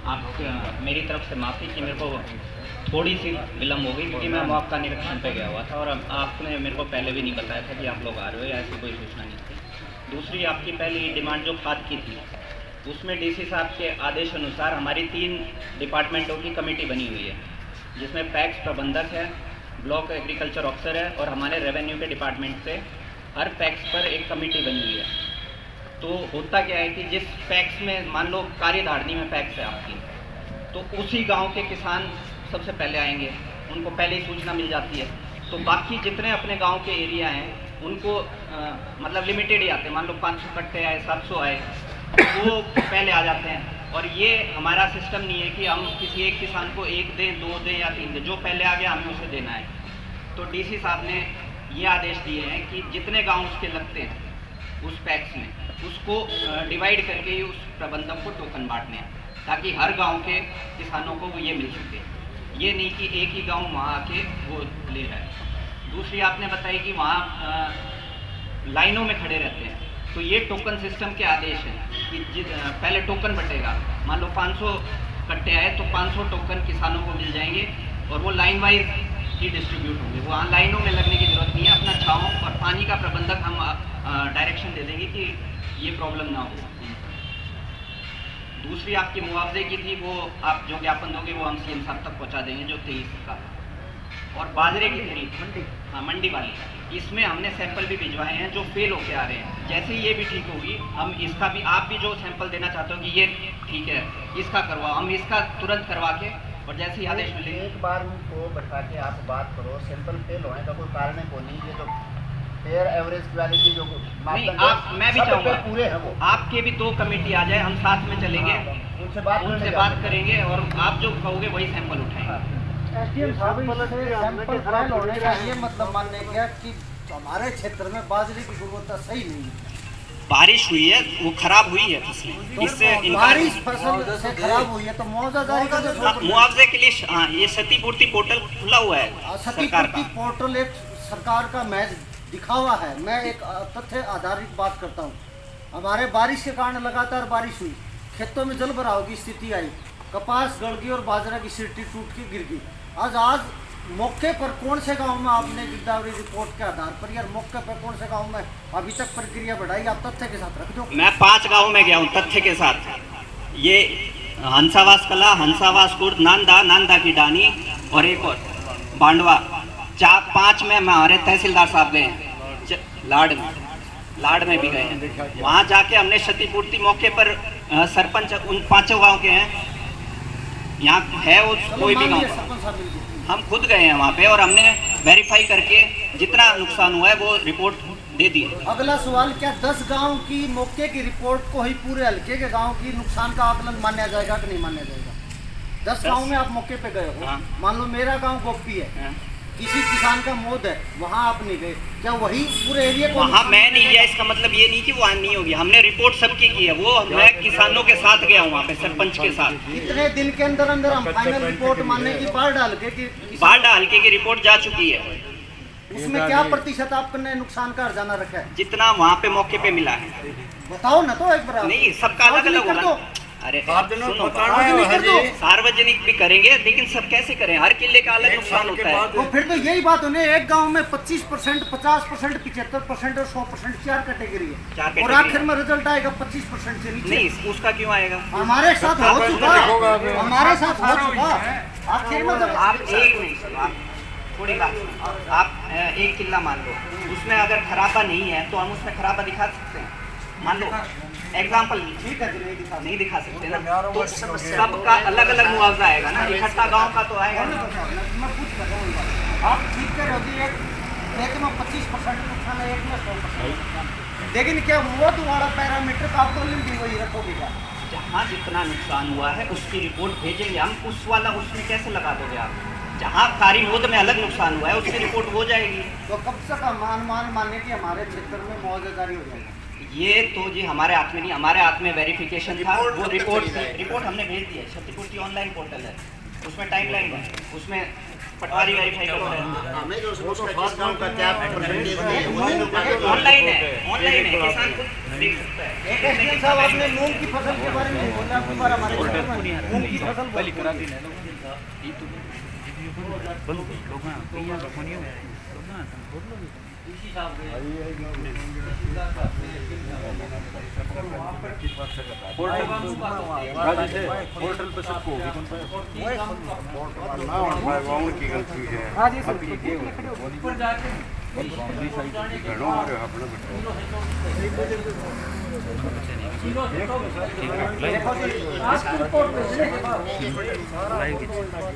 आप मेरी तरफ से माफ़ी कि मेरे को थोड़ी सी विलम्ब हो गई, क्योंकि मैं मौका निरीक्षण पे गया हुआ था और आपने मेरे को पहले भी नहीं बताया था कि आप लोग आ रहे हो, या ऐसी कोई सूचना नहीं थी। दूसरी, आपकी पहली डिमांड जो खाद की थी, उसमें डीसी साहब के आदेश अनुसार हमारी 3 डिपार्टमेंटों की कमेटी बनी हुई है, जिसमें पैक्स प्रबंधक है, ब्लॉक एग्रीकल्चर ऑफिसर है और हमारे रेवेन्यू के डिपार्टमेंट से हर पैक्स पर एक कमेटी बनी हुई है। तो होता क्या है कि जिस पैक्स में, मान लो कार्यधारणी में पैक्स है आपकी, तो उसी गांव के किसान सबसे पहले आएंगे, उनको पहले ही सूचना मिल जाती है। तो बाकी जितने अपने गांव के एरिया हैं उनको मतलब लिमिटेड ही आते हैं, मान लो 500 कट्टे आए, 700 आए, वो पहले आ जाते हैं। और ये हमारा सिस्टम नहीं है कि हम किसी एक किसान को 1 दें, 2 दें या 3 दें, जो पहले आ गया हमें उसे देना है। तो डीसी साहब ने ये आदेश दिए हैं कि जितने गांव उसके लगते हैं उस पैक्स में, उसको डिवाइड करके ही उस प्रबंधक को टोकन बांटने हैं, ताकि हर गांव के किसानों को वो ये मिल सके। ये नहीं कि एक ही गांव वहाँ आके वो ले रहा है। दूसरी आपने बताई कि वहाँ लाइनों में खड़े रहते हैं, तो ये टोकन सिस्टम के आदेश हैं कि पहले टोकन बटेगा, मान लो 500 कट्टे आए तो 500 टोकन किसानों को मिल जाएंगे और वो लाइन वाइज ही डिस्ट्रीब्यूट होंगे। वहाँ लाइनों में लगने की जरूरत नहीं है। अपना छाँव और पानी का प्रबंधक हम डायरेक्शन दे देंगे कि ये प्रॉब्लम ना हो। दूसरी आपकी मुआवजे की थी, वो आप जो ज्ञापन दोगे वो हम सीएम साहब तक पहुंचा देंगे, जो 23 का। और बाजरे की थी मंडी वाली, इसमें हमने सैंपल भी भिजवाए हैं जो फेल होके आ रहे हैं। जैसे ही ये भी ठीक होगी, हम इसका भी, आप भी जो सैंपल देना चाहते हो कि ये ठीक है, इसका करवाओ, हम इसका तुरंत करवा के, और जैसे ही आदेश मिले एक बार उनको बैठा के आप बात करो। सैंपल फेल होने का कोई कारण को नहीं, ये जो फेयर एवरेज क्वालिटी जो नहीं, आप, मैं भी चाहूँगा पूरे हैं वो, आपके भी 2 कमेटी आ जाए, हम साथ में चलेंगे, उनसे बात करेंगे और आप जो कहोगे वही सैंपल उठाएंगे। एसडीएम साहब, सैंपल फेल होने का ये मतलब मानने गया कि हमारे क्षेत्र में बाजरे की गुणवत्ता सही नहीं है। बारिश हुई है, वो खराब हुई है फसलें, इससे बारिश फसल से खराब हुई है तो मुआवजा जारी कर दो। मुआवजे के लिए ये क्षतिपूर्ति पोर्टल खुला हुआ है क्षतिपूर्ति पोर्टल एक सरकार का महज दिखावा है। मैं एक तथ्य आधारित बात करता हूँ। हमारे बारिश के कारण लगातार बारिश हुई, खेतों में जल भराव की स्थिति आई, कपास गल गई और बाजरा की सिरटी टूट के गिर गई। आज मौके पर कौन से गांव में आपने गिरदावरी रिपोर्ट के आधार पर, या मौके पर कौन से गांव में अभी तक प्रक्रिया बढ़ाई, आप तथ्य के साथ रख दो। मैं 5 गाँव में गया हूँ तथ्य के साथ। ये हंसावास कला, हंसावास कुर्द, नांदा की डानी और एक और बांडवा, 4-5 में हमारे तहसीलदार साहब गए हैं। लाड़ में भी गए हैं। वहाँ जाके हमने क्षतिपूर्ति मौके पर, सरपंच उन 5 गाँव के हैं, यहाँ है वो कोई भी गाँव, हम खुद गए हैं वहाँ पे और हमने वेरीफाई करके जितना नुकसान हुआ है वो रिपोर्ट दे दी है। अगला सवाल, क्या 10 गांव की मौके की रिपोर्ट को ही पूरे हल्के के गांव की नुकसान का आकलन माना जाएगा कि नहीं माना जाएगा? 10 गांव में आप मौके पे गए हो, हाँ। मान लो मेरा गांव गोपी है, हाँ। किसी किसान का मौत है, वहाँ आप नहीं गए, क्या वही पूरे एरिया को? वहाँ मैं नहीं गया, इसका मतलब ये नहीं कि वहाँ नहीं होगी। हमने रिपोर्ट सबकी की है, वो मैं किसानों के साथ गया हूँ वहाँ पे, सरपंच के साथ। कितने दिन के अंदर अंदर हम फाइनल रिपोर्ट मानने की बाढ़ हल्के की रिपोर्ट जा चुकी है। उसमें क्या प्रतिशत आपने नुकसान का हर्जाना रखा है? जितना वहाँ पे मौके पे मिला है, बताओ ना तो एक बार। नहीं, सबका अलग अलग होगा। अरे सुनो, सार्वजनिक भी करेंगे, लेकिन सब कैसे करें? हर किले का अलग नुकसान होता है। तो फिर तो यही बात होने, एक गांव में 25%, 50%, 75% और 100% 4 कैटेगरी है, और आखिर में रिजल्ट आएगा 25% से नीचे। नहीं, उसका क्यों आएगा? हमारे साथ हो चुका, हमारे साथ हो चुका। आखिर में जब आप थोड़ी बात, आप एक किला मान लो, उसमें अगर खराबा नहीं है तो हम उसमें खराबा दिखा सकते हैं। मान लो एग्जाम्पल, ठीक है, नहीं दिखा सकते ना, तो सबका अलग अलग मुआवजा आएगा ना, इकट्ठा गांव का तो आएगा ना। मैं पूछ रहा हूँ, आप ठीक कर रहे हो, एक में 25% नुकसान है, एक में 100%, लेकिन क्या वो तुम्हारा पैरामीटर का आप भी वही रखोगे क्या? जहाँ जितना नुकसान हुआ है उसकी रिपोर्ट भेजेंगे हम, उस वाला उसमें कैसे लगा दोगे आप? जहाँ कारी मोद में अलग नुकसान हुआ है उसकी रिपोर्ट हो जाएगी। तो कब तक अनुमान मानने की हमारे क्षेत्र में मुआवजा जारी हो जाएगा? ये तो जी हमारे हाथ में नहीं, हमारे हाथ में वेरिफिकेशन था, वो रिपोर्ट हमने भेज दी है। क्षतिपूर्ति ऑनलाइन पोर्टल है, उसमें टाइमलाइन है, उसमें पटवारी वेरीफाई करो है। हमें जो उसका डिस्काउंट का क्या परसेंटेज है ऑनलाइन है किसान खुद देख सकता है। एक एसडीएम साहब आपने मूंग की फसल के बारे में बोला, आपकी बार हमारे मूंग की फसल बोली करा दी है पोर्टल पे सबको होगी कौन की गलती है। हाँ जी सर ऊपर जाके घणो मारे अपने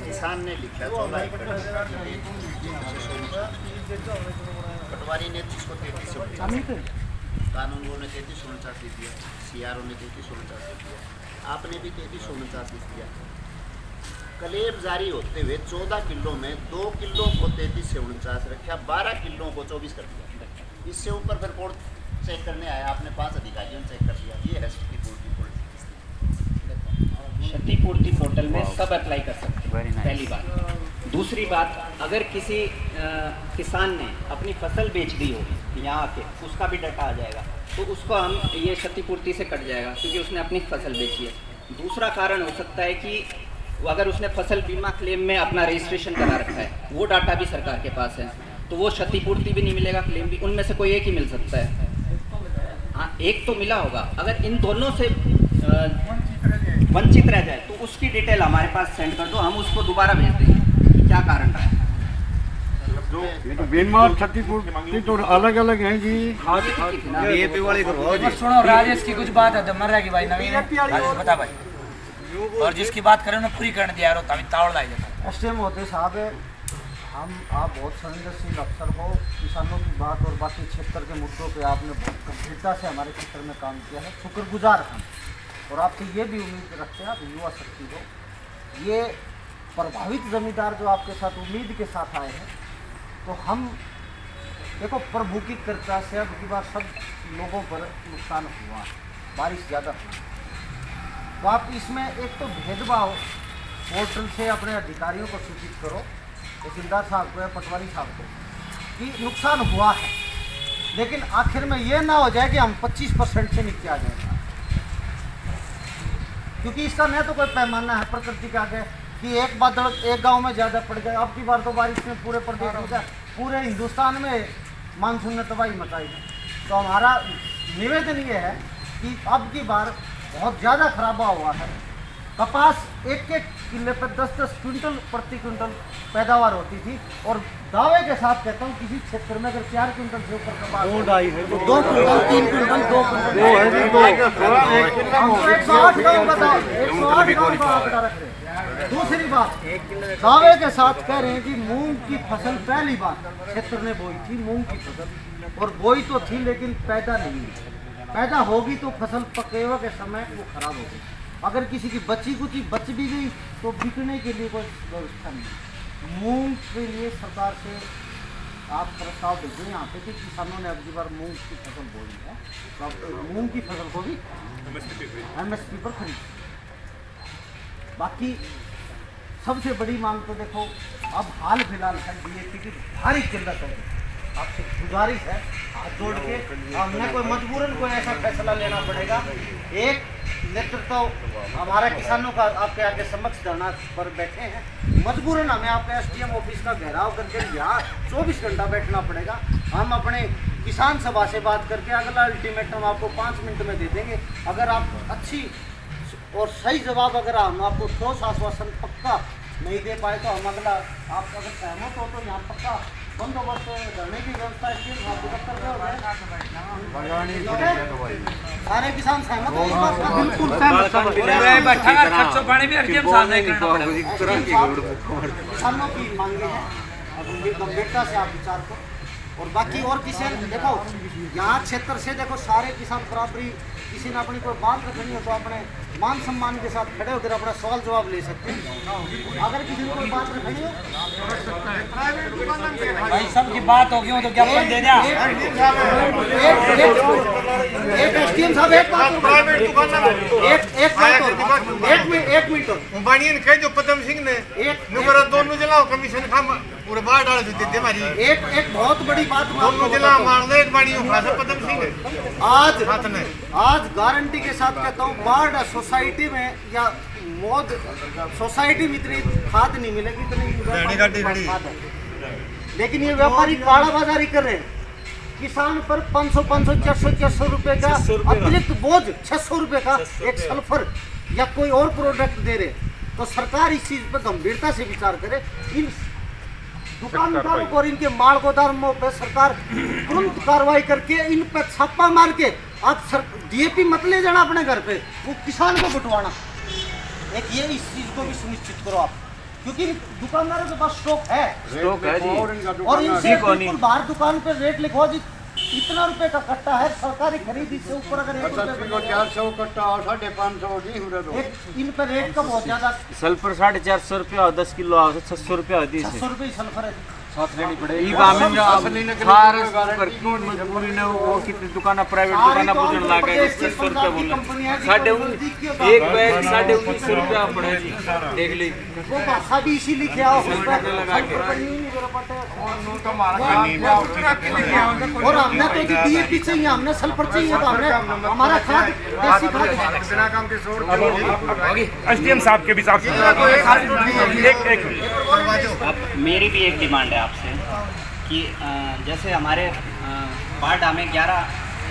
किसान ने लिखा 14 एकड़ पटवारी ने 3349 कानून ने 3349 दिया, सीआरओ ने 3349 दिया, आपने भी 3349 दिया। क्लेम जारी होते हुए 14 किलो में 2 किलो को 3349 रखा, 12 किलो को 24 कर दिया। इससे ऊपर फिर रिपोर्ट चेक करने आया, आपने 5 अधिकारियों ने चेक कर दिया। ये है क्षतिपूर्ति पोर्टल में सब अप्लाई कर सकते हैं, पहली बात। दूसरी बात, अगर किसी किसान ने अपनी फसल बेच दी होगी यहाँ आके, उसका भी डाटा आ जाएगा, तो उसको हम ये क्षतिपूर्ति से कट जाएगा क्योंकि उसने अपनी फसल बेची है। दूसरा कारण हो सकता है कि अगर उसने फसल बीमा क्लेम में अपना रजिस्ट्रेशन करा रखा है, वो डाटा भी सरकार के पास है, तो वो क्षतिपूर्ति भी नहीं मिलेगा, क्लेम भी, उनमें से कोई एक ही मिल सकता है। हाँ, एक तो मिला होगा। अगर इन दोनों से वंचित रह जाए तो उसकी डिटेल हमारे पास सेंड कर दो, हम उसको दोबारा भेज देंगे कि क्या कारण रहा है। ये तो बीमा क्षतिपूर्ति तो अलग अलग हैं जी। बीएपी वाली करवाओ जी। सुनो राजेश की कुछ बात है, मर रहेगी भाई नवीन राजेश बता भाई, और जिसकी बात करें उन्हें पूरी करने दिया यार, तभी तावड़ लाई जाता। एसडीएम होते साहब, आप बहुत संवेदनशील अफसर हो, किसानों की बात और बाकी क्षेत्र के मुद्दों पे आपने बहुत गंभीरता से हमारे क्षेत्र में काम किया है, शुक्रगुजार हम। और आपसे ये भी उम्मीद रखते हैं, आप युवा शक्ति हो, ये प्रभावित जमींदार जो आपके साथ उम्मीद के साथ आए हैं, तो हम देखो प्रभु की कृपा से अब की बार सब लोगों पर नुकसान हुआ, बारिश ज़्यादा हुई, तो आप इसमें एक तो भेदभाव पोर्टल से अपने अधिकारियों को सूचित करो, तहसीलदार साहब को या पटवारी साहब को, कि नुकसान हुआ है, लेकिन आखिर में ये ना हो जाए कि हम 25% से नीचे आ जाएंगे, क्योंकि इसका न तो कोई पैमाना है प्रकृति के आगे कि एक बादल एक गांव में ज़्यादा पड़ गया। अब की बार तो बारिश में पूरे प्रदेश में, पूरे हिंदुस्तान में मानसून ने तबाही मचाई है। तो हमारा निवेदन ये है कि अब की बार बहुत ज़्यादा खराबा हुआ है। कपास एक किले पर 10-10 क्विंटल प्रति क्विंटल पैदावार होती थी, और दावे के साथ कहता हूँ किसी क्षेत्र में अगर 4 क्विंटल से ऊपर कपास 2 क्विंटल 3 क्विंटल 2 क्विंटल 108 गाँव का आंकड़ा रख रहे हैं। दूसरी बात, दावे के साथ कह रहे हैं कि मूंग की फसल पहली बार क्षेत्र ने बोई थी, मूंग की फसल, और बोई तो थी लेकिन पैदा नहीं हुई। पैदा होगी तो फसल पकेवा के समय वो खराब होगी। अगर किसी की बची कुछ बच भी गई तो बिकने के लिए कोई व्यवस्था नहीं। मूंग के लिए सरकार से आप प्रस्ताव भेजें यहाँ पे कि किसानों ने अब की बार मूंग की फसल बोई है, तो अब मूंग की फसल को भी MSP पर खरीद। बाकी सबसे बड़ी मांग तो देखो अब हाल फिलहाल है DAP की भारी किल्लत है। आपसे गुजारिश है हाथ जोड़ के, हमने कोई मजबूरन कोई ऐसा फैसला लेना पड़ेगा। एक नेतृत्व हमारा किसानों का आपके आगे समक्ष धरना पर बैठे हैं, मजबूरन हमें आपके SDM ऑफिस का घेराव करके यहाँ 24 घंटा बैठना पड़ेगा। हम अपने किसान सभा से बात करके अगला अल्टीमेटम आपको 5 मिनट में दे देंगे। अगर आप अच्छी और सही जवाब अगर हम आपको ठोस आश्वासन पक्का नहीं दे पाए तो हम अगला, आप अगर सहमत हो तो यहाँ पक्का बंदोबस्त करने की व्यवस्था इसकी दफ्तर में हो जाए। सारे किसान सहमत हैं इस बात का? बिल्कुल सहमत। किसानों की मांगे हैं, अब उनकी गंभीरता से आप विचार करो। और बाकी और किसी देखो यहाँ क्षेत्र से देखो सारे किसान बराबरी, किसी ने अपनी कोई बात रखनी हो तो अपने मान सम्मान के साथ खड़े होकर अपना सवाल जवाब ले सकते हैं। अगर किसी ने कोई बात रखनी हो भाई सबकी बात होगी वो तो क्या दे दिया। एक SDM साहब एक बात एक मिनट बाणियन कह जो पदम सिंह ने एक नुकरा दोनों जिला कमीशन खा पूरे बाहर डाल देते हमारी एक बहुत बड़ी बात मैं आपको दोनों जिला बताता हूं। मार ले एक बाणियों खासा पदम सिंह ने आज हाथ ने आज गारंटी के साथ कहता हूँ बाढ़ सोसाइटी में या मौत सोसाइटी में इतनी खाद नहीं मिलेगी इतनी खाद है। लेकिन ये व्यापारी काला बाजारी कर रहे हैं किसान पर 500 400 रुपए का अतिरिक्त बोझ 600 रुपए का एक सल्फर या कोई और प्रोडक्ट दे रहे। तो सरकार इस चीज पर गंभीरता से विचार करे। इन दुकानदारों को और इनके माल गोदामों पर सरकार तुरंत कार्रवाई करके इन पर छापा मार के आप डीएपी मत ले जाना अपने घर पे, वो किसान को बंटवाना। एक ये इस चीज को भी सुनिश्चित करो आप, क्योंकि दुकानदारों के पास स्टॉक है जी और इनसे बिल्कुल बाहर दुकान पे रेट लिखवा जी इतना रुपए का कट्टा है सरकारी खरीदी से ऊपर अगर 400 कट्टा 550 नहीं हो रहा इन पर रेट का बहुत ज्यादा सल्फर 450 रुपया और 10 किलो आओ 600 रुपया होती है 600 रुपए सल्फर है। साथ लेनी पड़ेगी खार मजबूरी ने वो कितनी दुकान प्राइवेट दुकान बुझन लागे 600 रुपया बोले एक बैग 1950 रुपया पड़े जी देख ली वो भाषा भी इसी लिखे आओ उस पर लगा के और हमने तो डीएपी चाहिए, हमने सल्फर चाहिए, तो हमने हमारा खाद देसी खाद एसडीएम साहब के भी साथ एक अब मेरी भी एक डिमांड है आपसे कि जैसे हमारे बाढ़ में 11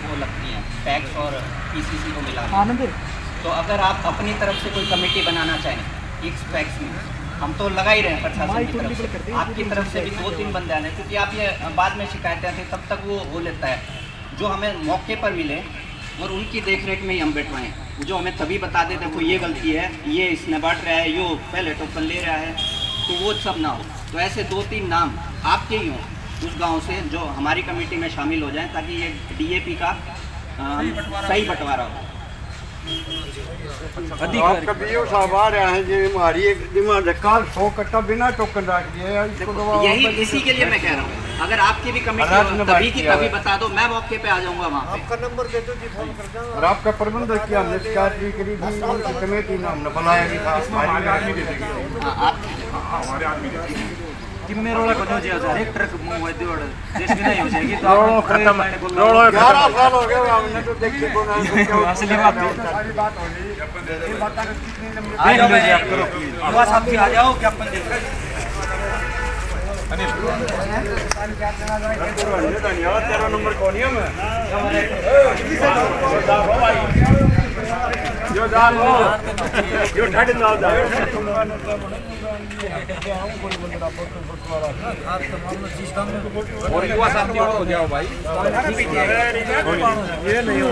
वो लगती हैं टैक्स और पीसीसी को मिला, तो अगर आप अपनी तरफ से कोई कमेटी बनाना चाहें इस टैक्स में, हम तो लगा ही रहे हैं प्रशासन की तरफ से, आपकी तरफ से भी 2-3 बंदे आने, क्योंकि आप ये बाद में शिकायतें आती तब तक वो हो लेता है जो हमें मौके पर मिले और उनकी देख रेख में ही हम बैठवाएँ, जो हमें तभी बता देते कोई ये गलती है, ये इसने बांट रहा है, यो पहले टोकन ले रहा है, तो वो सब ना हो। तो ऐसे 2-3 नाम आपके ही हों उस गांव से जो हमारी कमेटी में शामिल हो जाएं, ताकि ये डीएपी का सही बंटवारा हो। आपका बीओ साहब आ रहे हैं जी हमारी एक डिमांड है कल 100 कट्टा बिना टोकन रख दिए यही इसी के लिए मैं कह रहा हूँ, अगर आपकी भी कमेटी हो तभी की तभी बता दो, मैं मौके पे आ जाऊंगा वहाँ पे। आपका नंबर दे दो जी, फोन कर देंगे। और आपका प्रबंधक की हमने शिकायत भी करी थी कमेटी ने हमने बुलाया भी था हमारे आदमी दे देंगे हमारे आदमी दे देंगे कितने रोला को जो जाए एक ट्रक मुंह दे और देश में नहीं हो जाएगी तो आप खत्म 11 साल हो गए हमने तो देखी को ना असली बात है सारी बात हो गई ये बात का कितनी लंबी आ जाओ जी आप करो युवा साथी आ जाओ क्या अपन देख तेरा नंबर कौन है मैं जो दाल जो ढाड ना दाल और युवा साथी हो जाओ भाई ये नहीं हो